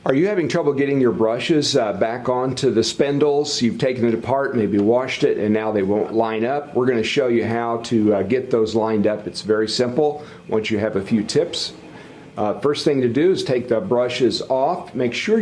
Are you having trouble getting your brushes back onto the spindles? You've taken it apart, maybe washed it, and now they won't line up. We're going to show you how to get those lined up. It's very simple once you have a few tips. First thing to do is take the brushes off. Make sure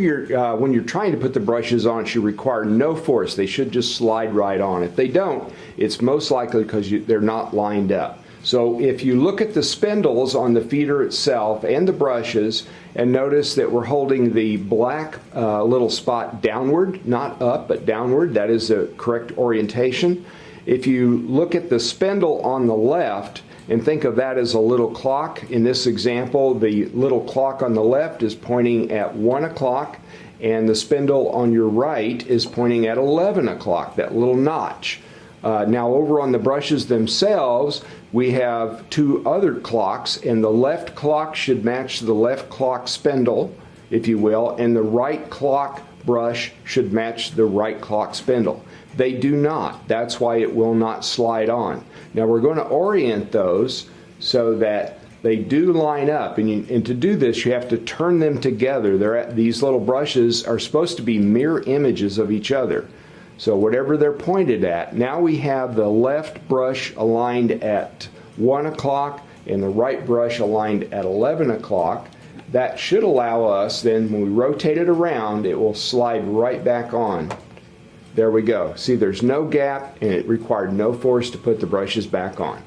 when you're trying to put the brushes on, it should require no force. They should just slide right on. If they don't, it's most likely because they're not lined up. So if you look at the spindles on the feeder itself and the brushes and notice that we're holding the black little spot downward, not up but downward, that is the correct orientation. If you look at the spindle on the left and think of that as a little clock, in this example the little clock on the left is pointing at 1 o'clock and the spindle on your right is pointing at 11 o'clock, that little notch. Now over on the brushes themselves we have two other clocks, and the left clock should match the left clock spindle, if you will, and the right clock brush should match the right clock spindle. They do not. That's why it will not slide on. Now we're going to orient those so that they do line up, and to do this you have to turn them together. These little brushes are supposed to be mirror images of each other. So whatever they're pointed at, now we have the left brush aligned at 1 o'clock and the right brush aligned at 11 o'clock. That should allow us then, when we rotate it around, it will slide right back on. There we go. See, there's no gap and it required no force to put the brushes back on.